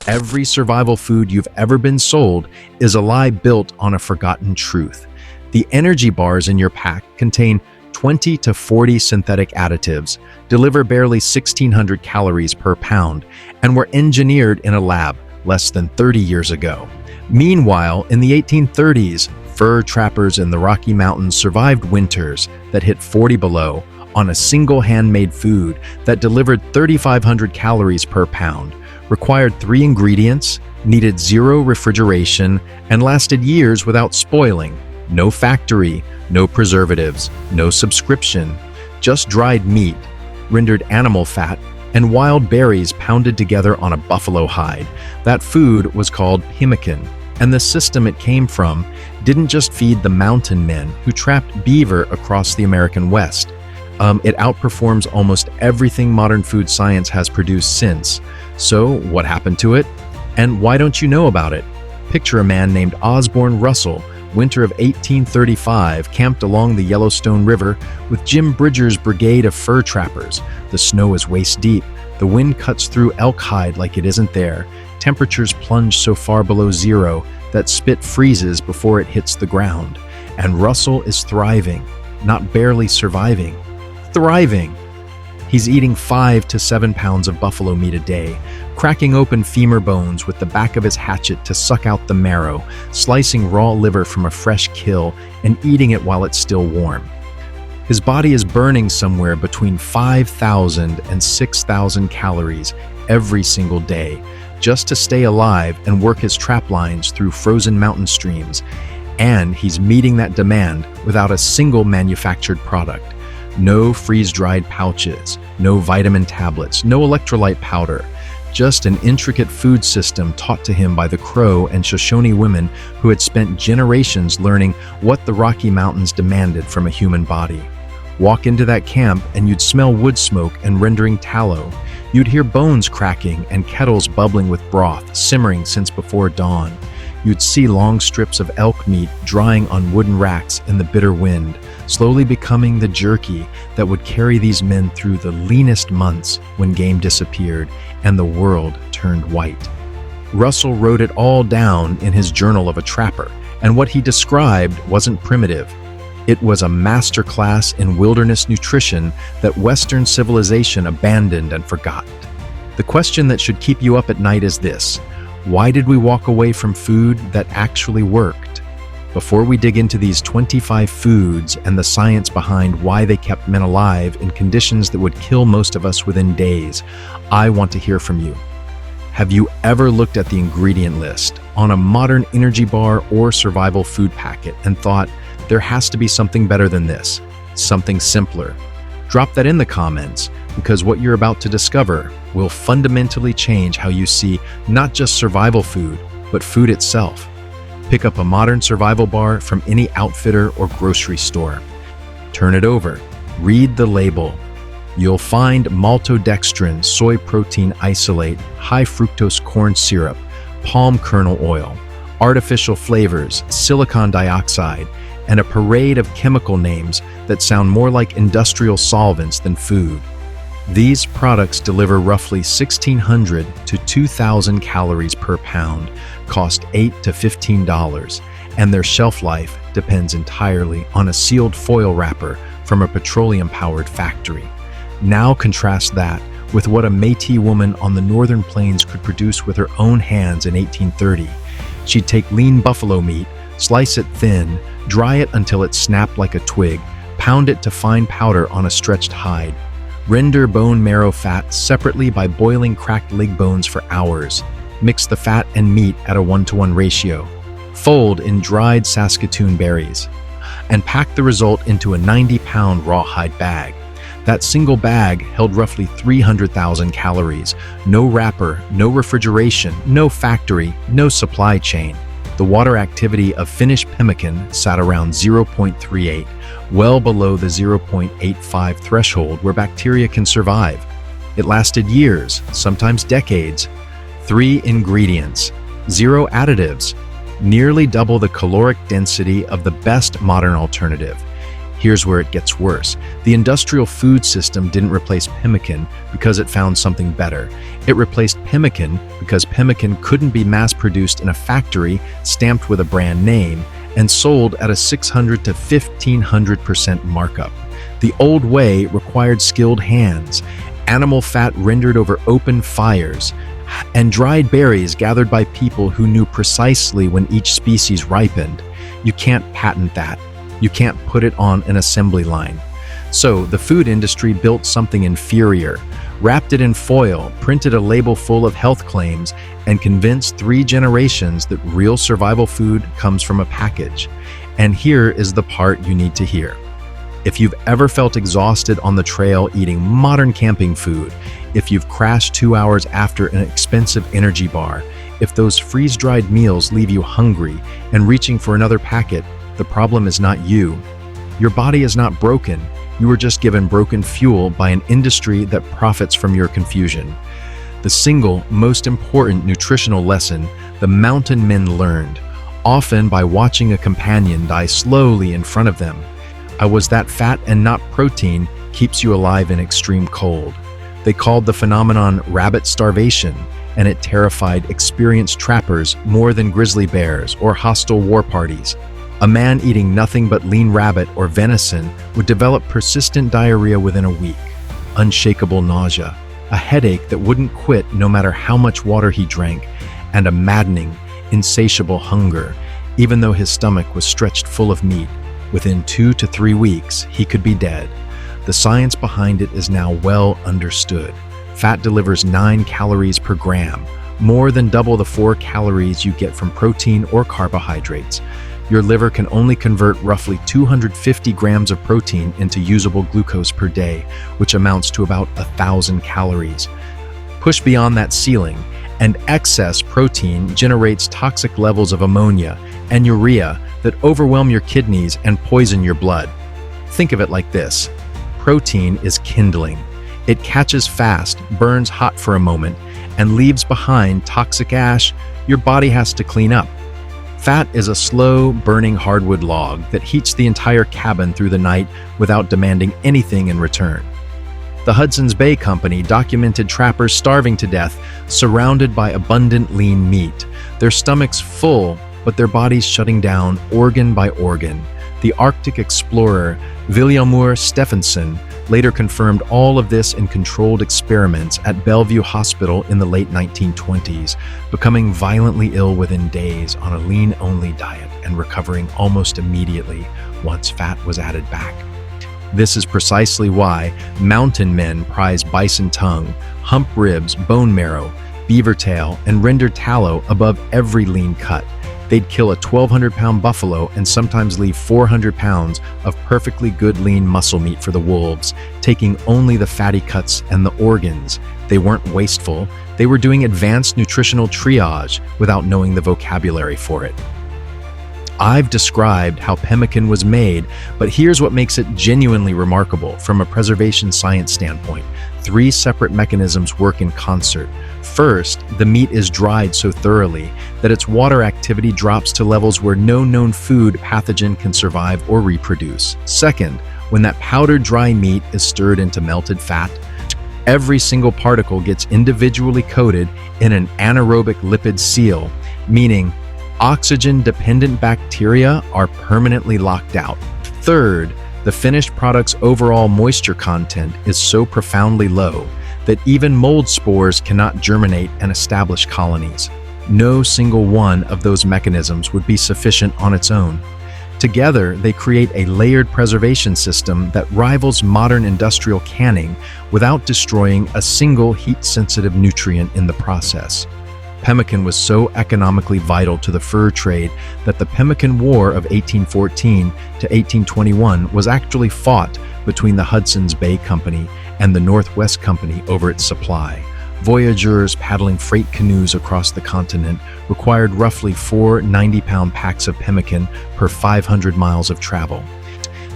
Every survival food you've ever been sold is a lie built on a forgotten truth. The energy bars in your pack contain 20 to 40 synthetic additives, deliver barely 1,600 calories per pound, and were engineered in a lab less than 30 years ago. Meanwhile, in the 1830s, fur trappers in the Rocky Mountains survived winters that hit 40 below on a single handmade food that delivered 3,500 calories per pound, required 3 ingredients, needed 0 refrigeration, and lasted years without spoiling. No factory, no preservatives, no subscription, just dried meat, rendered animal fat, and wild berries pounded together on a buffalo hide. That food was called Pemmican, and the system it came from didn't just feed the mountain men who trapped beaver across the American West. It outperforms almost everything modern food science has produced since. So what happened to it? And why don't you know about it? Picture a man named Osborne Russell, winter of 1835, camped along the Yellowstone River with Jim Bridger's brigade of fur trappers. The snow is waist deep. The wind cuts through elk hide like it isn't there. Temperatures plunge so far below 0 that spit freezes before it hits the ground. And Russell is thriving, not barely surviving. Thriving! He's eating 5 to 7 pounds of buffalo meat a day, cracking open femur bones with the back of his hatchet to suck out the marrow, slicing raw liver from a fresh kill, and eating it while it's still warm. His body is burning somewhere between 5,000 and 6,000 calories every single day, just to stay alive and work his trap lines through frozen mountain streams. And he's meeting that demand without a single manufactured product. No freeze-dried pouches, no vitamin tablets, no electrolyte powder, just an intricate food system taught to him by the Crow and Shoshone women who had spent generations learning what the Rocky Mountains demanded from a human body. Walk into that camp and you'd smell wood smoke and rendering tallow. You'd hear bones cracking and kettles bubbling with broth, simmering since before dawn. You'd see long strips of elk meat drying on wooden racks in the bitter wind, slowly becoming the jerky that would carry these men through the leanest months when game disappeared and the world turned white. Russell wrote it all down in his Journal of a Trapper, and what he described wasn't primitive. It was a masterclass in wilderness nutrition that Western civilization abandoned and forgot. The question that should keep you up at night is this: why did we walk away from food that actually worked? Before we dig into these 25 foods and the science behind why they kept men alive in conditions that would kill most of us within days, I want to hear from you. Have you ever looked at the ingredient list on a modern energy bar or survival food packet and thought, there has to be something better than this, something simpler? Drop that in the comments, because what you're about to discover will fundamentally change how you see not just survival food, but food itself. Pick up a modern survival bar from any outfitter or grocery store. Turn it over. Read the label. You'll find maltodextrin, soy protein isolate, high fructose corn syrup, palm kernel oil, artificial flavors, silicon dioxide, and a parade of chemical names that sound more like industrial solvents than food. These products deliver roughly 1,600 to 2,000 calories per pound, cost $8 to $15, and their shelf life depends entirely on a sealed foil wrapper from a petroleum-powered factory. Now contrast that with what a Métis woman on the northern plains could produce with her own hands in 1830. She'd take lean buffalo meat, slice it thin, dry it until it snapped like a twig, pound it to fine powder on a stretched hide, render bone marrow fat separately by boiling cracked leg bones for hours, mix the fat and meat at a 1-to-1 ratio, fold in dried Saskatoon berries, and pack the result into a 90-pound rawhide bag. That single bag held roughly 300,000 calories, no wrapper, no refrigeration, no factory, no supply chain. The water activity of finished pemmican sat around 0.38, well below the 0.85 threshold where bacteria can survive. It lasted years, sometimes decades. 3 ingredients, 0 additives, nearly double the caloric density of the best modern alternative. Here's where it gets worse. The industrial food system didn't replace pemmican because it found something better. It replaced pemmican because pemmican couldn't be mass-produced in a factory stamped with a brand name and sold at a 600 to 1500% markup. The old way required skilled hands, animal fat rendered over open fires, and dried berries gathered by people who knew precisely when each species ripened. You can't patent that. You can't put it on an assembly line. So the food industry built something inferior, wrapped it in foil, printed a label full of health claims, and convinced 3 generations that real survival food comes from a package. And here is the part you need to hear. If you've ever felt exhausted on the trail eating modern camping food, if you've crashed 2 hours after an expensive energy bar, if those freeze-dried meals leave you hungry and reaching for another packet, the problem is not you. Your body is not broken. You were just given broken fuel by an industry that profits from your confusion. The single most important nutritional lesson the mountain men learned, often by watching a companion die slowly in front of them, was that fat and not protein keeps you alive in extreme cold. They called the phenomenon rabbit starvation, and it terrified experienced trappers more than grizzly bears or hostile war parties. A man eating nothing but lean rabbit or venison would develop persistent diarrhea within a week, unshakable nausea, a headache that wouldn't quit no matter how much water he drank, and a maddening, insatiable hunger. Even though his stomach was stretched full of meat, within 2 to 3 weeks, he could be dead. The science behind it is now well understood. Fat delivers 9 calories per gram, more than double the 4 calories you get from protein or carbohydrates. Your liver can only convert roughly 250 grams of protein into usable glucose per day, which amounts to about 1,000 calories. Push beyond that ceiling, and excess protein generates toxic levels of ammonia and urea that overwhelm your kidneys and poison your blood. Think of it like this. Protein is kindling. It catches fast, burns hot for a moment, and leaves behind toxic ash your body has to clean up. Fat is a slow-burning hardwood log that heats the entire cabin through the night without demanding anything in return. The Hudson's Bay Company documented trappers starving to death, surrounded by abundant lean meat, their stomachs full, but their bodies shutting down organ by organ. The Arctic explorer Vilhjalmur Stephenson later confirmed all of this in controlled experiments at Bellevue Hospital in the late 1920s, becoming violently ill within days on a lean-only diet and recovering almost immediately once fat was added back. This is precisely why mountain men prize bison tongue, hump ribs, bone marrow, beaver tail, and rendered tallow above every lean cut. They'd kill a 1,200-pound buffalo and sometimes leave 400 pounds of perfectly good lean muscle meat for the wolves, taking only the fatty cuts and the organs. They weren't wasteful. They were doing advanced nutritional triage without knowing the vocabulary for it. I've described how pemmican was made, but here's what makes it genuinely remarkable from a preservation science standpoint. 3 separate mechanisms work in concert. First, the meat is dried so thoroughly that its water activity drops to levels where no known food pathogen can survive or reproduce. Second, when that powdered dry meat is stirred into melted fat, every single particle gets individually coated in an anaerobic lipid seal, meaning oxygen-dependent bacteria are permanently locked out. Third, the finished product's overall moisture content is so profoundly low that even mold spores cannot germinate and establish colonies. No single one of those mechanisms would be sufficient on its own. Together, they create a layered preservation system that rivals modern industrial canning without destroying a single heat-sensitive nutrient in the process. Pemmican was so economically vital to the fur trade that the Pemmican War of 1814 to 1821 was actually fought between the Hudson's Bay Company and the Northwest Company over its supply. Voyageurs paddling freight canoes across the continent required roughly 4 90-pound packs of pemmican per 500 miles of travel.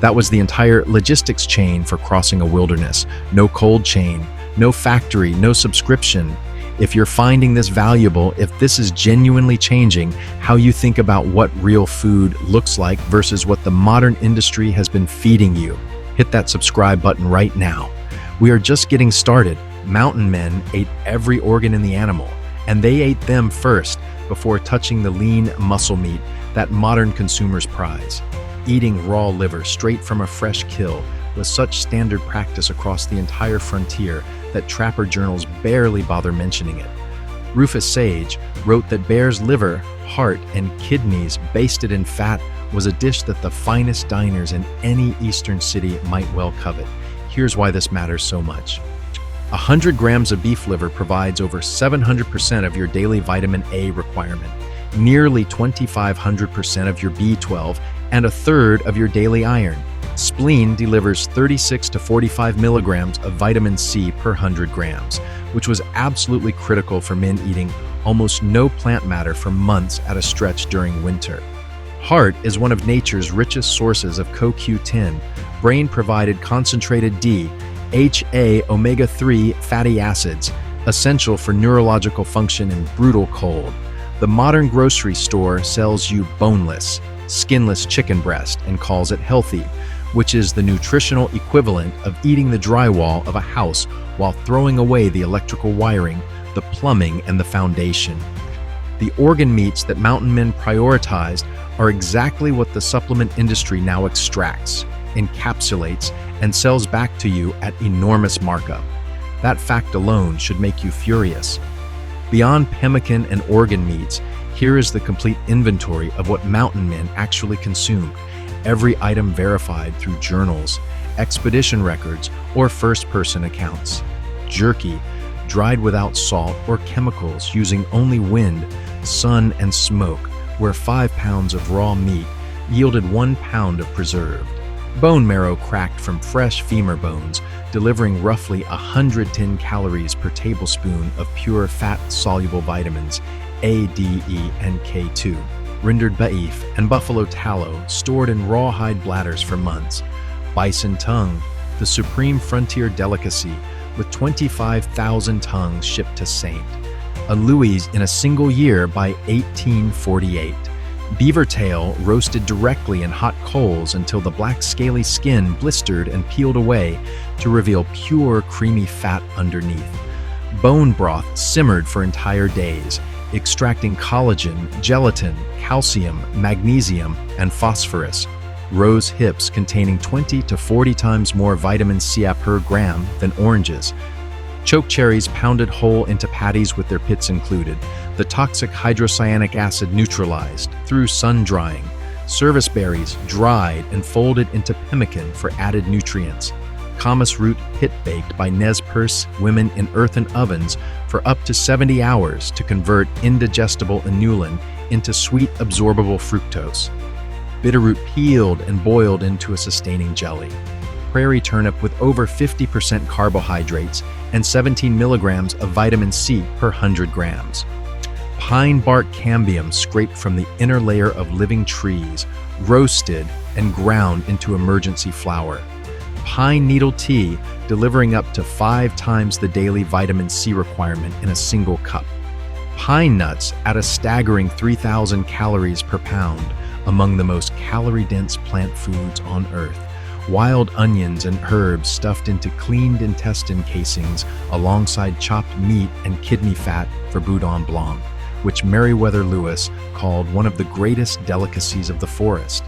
That was the entire logistics chain for crossing a wilderness. No cold chain, no factory, no subscription. If you're finding this valuable, if this is genuinely changing how you think about what real food looks like versus what the modern industry has been feeding you, hit that subscribe button right now. We are just getting started. Mountain men ate every organ in the animal, and they ate them first before touching the lean muscle meat that modern consumers prize. Eating raw liver straight from a fresh kill was such standard practice across the entire frontier that trapper journals barely bother mentioning it. Rufus Sage wrote that bear's liver, heart, and kidneys basted in fat was a dish that the finest diners in any eastern city might well covet. Here's why this matters so much. 100 grams of beef liver provides over 700% of your daily vitamin A requirement, nearly 2,500% of your B12, and a third of your daily iron. Spleen delivers 36 to 45 milligrams of vitamin C per 100 grams, which was absolutely critical for men eating almost no plant matter for months at a stretch during winter. Heart is one of nature's richest sources of CoQ10, brain-provided concentrated D, HA omega-3 fatty acids, essential for neurological function in brutal cold. The modern grocery store sells you boneless, skinless chicken breast and calls it healthy, which is the nutritional equivalent of eating the drywall of a house while throwing away the electrical wiring, the plumbing, and the foundation. The organ meats that mountain men prioritized are exactly what the supplement industry now extracts, encapsulates, and sells back to you at enormous markup. That fact alone should make you furious. Beyond pemmican and organ meats, here is the complete inventory of what mountain men actually consumed, every item verified through journals, expedition records, or first-person accounts. Jerky, dried without salt or chemicals using only wind, sun, and smoke, where 5 pounds of raw meat yielded 1 pound of preserved. Bone marrow cracked from fresh femur bones, delivering roughly 110 calories per tablespoon of pure fat-soluble vitamins A, D, E, and K2. Rendered beef and buffalo tallow stored in rawhide bladders for months. Bison tongue, the supreme frontier delicacy, with 25,000 tongues shipped to Saint. A Louis in a single year by 1848. Beaver tail roasted directly in hot coals until the black scaly skin blistered and peeled away to reveal pure creamy fat underneath. Bone broth simmered for entire days, extracting collagen, gelatin, calcium, magnesium, and phosphorus. Rose hips containing 20 to 40 times more vitamin C per gram than oranges. Choke cherries pounded whole into patties with their pits included, the toxic hydrocyanic acid neutralized through sun drying. Service berries dried and folded into pemmican for added nutrients. Camas root pit baked by Nez Perce women in earthen ovens for up to 70 hours to convert indigestible inulin into sweet absorbable fructose. Bitterroot peeled and boiled into a sustaining jelly. Prairie turnip with over 50% carbohydrates and 17 milligrams of vitamin C per 100 grams. Pine bark cambium scraped from the inner layer of living trees, roasted and ground into emergency flour. Pine needle tea delivering up to 5 times the daily vitamin C requirement in a single cup. Pine nuts at a staggering 3,000 calories per pound, among the most calorie-dense plant foods on Earth. Wild onions and herbs stuffed into cleaned intestine casings alongside chopped meat and kidney fat for boudin blanc, which Meriwether Lewis called one of the greatest delicacies of the forest.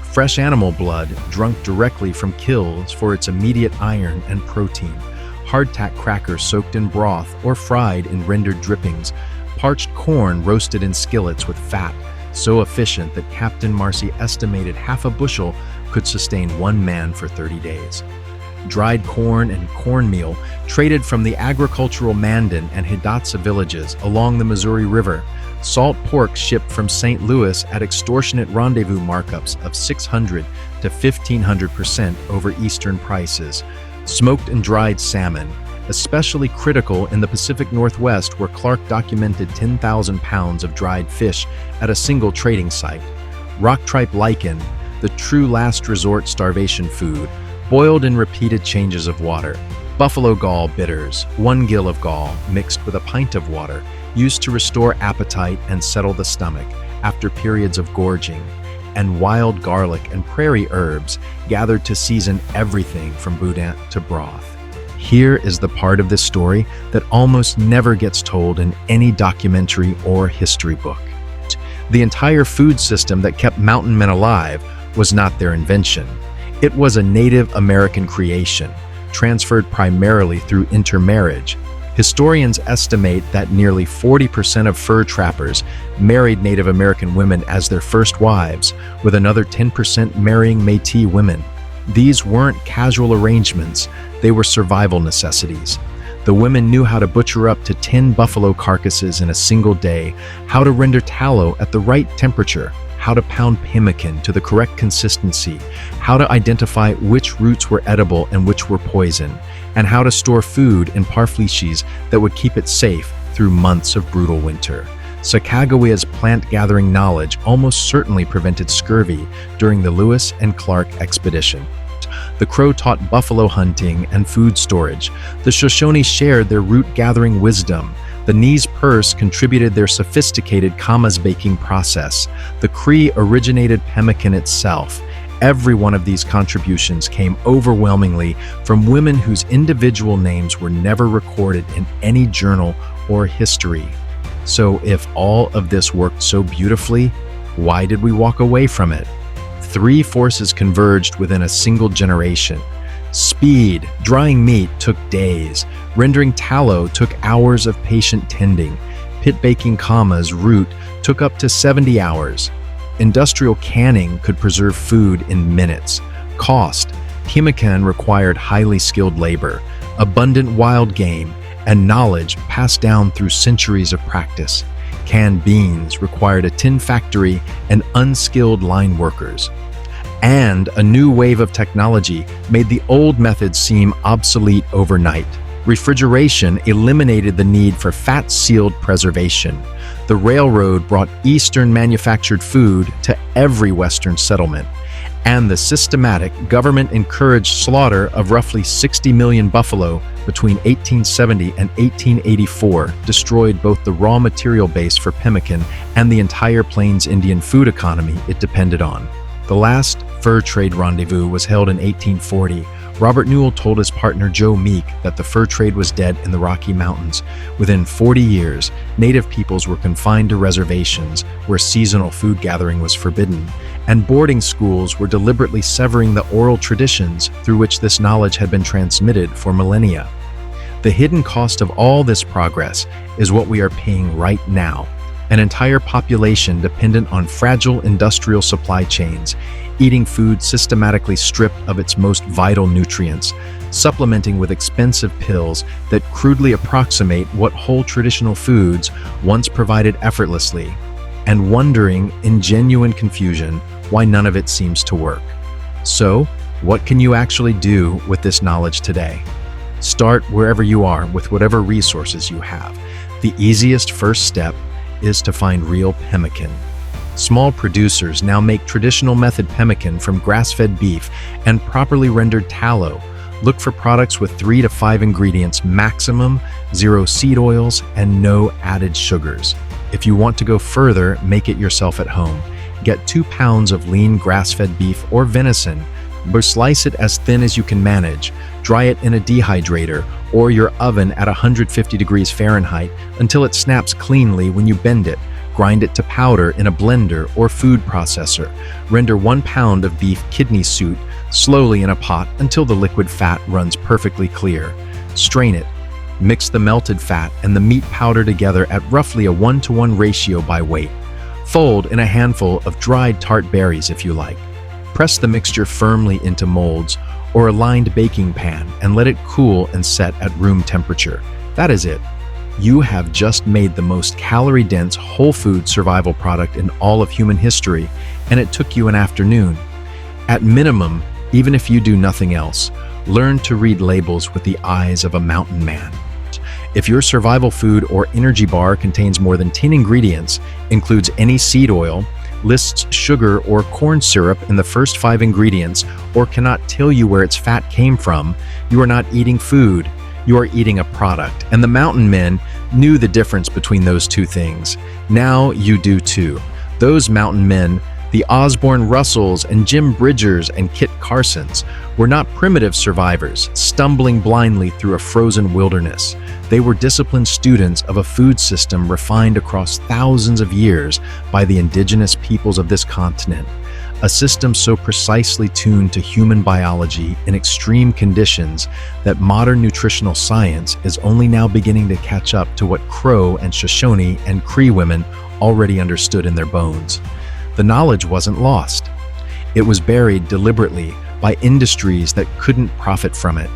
Fresh animal blood drunk directly from kills for its immediate iron and protein. Hardtack crackers soaked in broth or fried in rendered drippings. Parched corn roasted in skillets with fat, so efficient that Captain Marcy estimated half a bushel could sustain 1 man for 30 days. Dried corn and cornmeal traded from the agricultural Mandan and Hidatsa villages along the Missouri River. Salt pork shipped from St. Louis at extortionate rendezvous markups of 600 to 1,500% over Eastern prices. Smoked and dried salmon, especially critical in the Pacific Northwest where Clark documented 10,000 pounds of dried fish at a single trading site. Rock tripe lichen, the true last resort starvation food, boiled in repeated changes of water. Buffalo gall bitters, 1 gill of gall mixed with a pint of water, used to restore appetite and settle the stomach after periods of gorging, and wild garlic and prairie herbs gathered to season everything from boudin to broth. Here is the part of this story that almost never gets told in any documentary or history book. The entire food system that kept mountain men alive was not their invention. It was a Native American creation, transferred primarily through intermarriage. Historians estimate that nearly 40% of fur trappers married Native American women as their first wives, with another 10% marrying Métis women. These weren't casual arrangements, they were survival necessities. The women knew how to butcher up to 10 buffalo carcasses in a single day, how to render tallow at the right temperature, how to pound pemmican to the correct consistency, how to identify which roots were edible and which were poison, and how to store food in parfleches that would keep it safe through months of brutal winter. Sacagawea's plant-gathering knowledge almost certainly prevented scurvy during the Lewis and Clark expedition. The Crow taught buffalo hunting and food storage. The Shoshone shared their root-gathering wisdom. The Nez Perce contributed their sophisticated kamas baking process. The Cree originated pemmican itself. Every one of these contributions came overwhelmingly from women whose individual names were never recorded in any journal or history. So if all of this worked so beautifully, why did we walk away from it? 3 forces converged within a single generation. Speed. Drying meat took days. Rendering tallow took hours of patient tending. Pit baking kamas root took up to 70 hours. Industrial canning could preserve food in minutes. Cost. Pemmican required highly skilled labor, abundant wild game, and knowledge passed down through centuries of practice. Canned beans required a tin factory and unskilled line workers. And a new wave of technology made the old methods seem obsolete overnight. Refrigeration eliminated the need for fat-sealed preservation. The railroad brought Eastern manufactured food to every Western settlement. And the systematic, government-encouraged slaughter of roughly 60 million buffalo between 1870 and 1884 destroyed both the raw material base for pemmican and the entire Plains Indian food economy it depended on. The last fur trade rendezvous was held in 1840. Robert Newell told his partner Joe Meek that the fur trade was dead in the Rocky Mountains. Within 40 years, Native peoples were confined to reservations where seasonal food gathering was forbidden, and boarding schools were deliberately severing the oral traditions through which this knowledge had been transmitted for millennia. The hidden cost of all this progress is what we are paying right now. An entire population dependent on fragile industrial supply chains, eating food systematically stripped of its most vital nutrients, supplementing with expensive pills that crudely approximate what whole traditional foods once provided effortlessly, and wondering in genuine confusion why none of it seems to work. So, what can you actually do with this knowledge today? Start wherever you are with whatever resources you have. The easiest first step is to find real pemmican. Small producers now make traditional method pemmican from grass-fed beef and properly rendered tallow. Look for products with 3 to 5 ingredients maximum, 0 seed oils, and no added sugars. If you want to go further, make it yourself at home. Get 2 pounds of lean grass-fed beef or venison, but slice it as thin as you can manage. Dry it in a dehydrator or your oven at 150 degrees Fahrenheit until it snaps cleanly when you bend it. Grind it to powder in a blender or food processor. Render 1 pound of beef kidney suit slowly in a pot until the liquid fat runs perfectly clear. Strain it. Mix the melted fat and the meat powder together at roughly a 1-to-1 ratio by weight. Fold in a handful of dried tart berries if you like. Press the mixture firmly into molds or a lined baking pan and let it cool and set at room temperature. That is it. You have just made the most calorie-dense whole food survival product in all of human history, and it took you an afternoon. At minimum, even if you do nothing else, learn to read labels with the eyes of a mountain man. If your survival food or energy bar contains more than 10 ingredients, includes any seed oil, lists sugar or corn syrup in the first 5 ingredients, or cannot tell you where its fat came from, you are not eating food, you are eating a product. And the mountain men knew the difference between those two things. Now you do too. Those mountain men, the Osborne Russells and Jim Bridgers and Kit Carsons, were not primitive survivors, stumbling blindly through a frozen wilderness. They were disciplined students of a food system refined across thousands of years by the indigenous peoples of this continent. A system so precisely tuned to human biology in extreme conditions that modern nutritional science is only now beginning to catch up to what Crow and Shoshone and Cree women already understood in their bones. The knowledge wasn't lost. It was buried deliberately by industries that couldn't profit from it.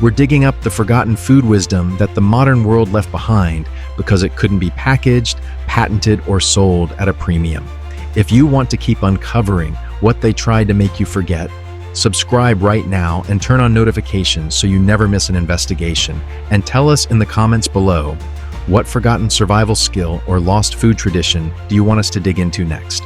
We're digging up the forgotten food wisdom that the modern world left behind because it couldn't be packaged, patented, or sold at a premium. If you want to keep uncovering what they tried to make you forget, subscribe right now and turn on notifications so you never miss an investigation. And tell us in the comments below, what forgotten survival skill or lost food tradition do you want us to dig into next?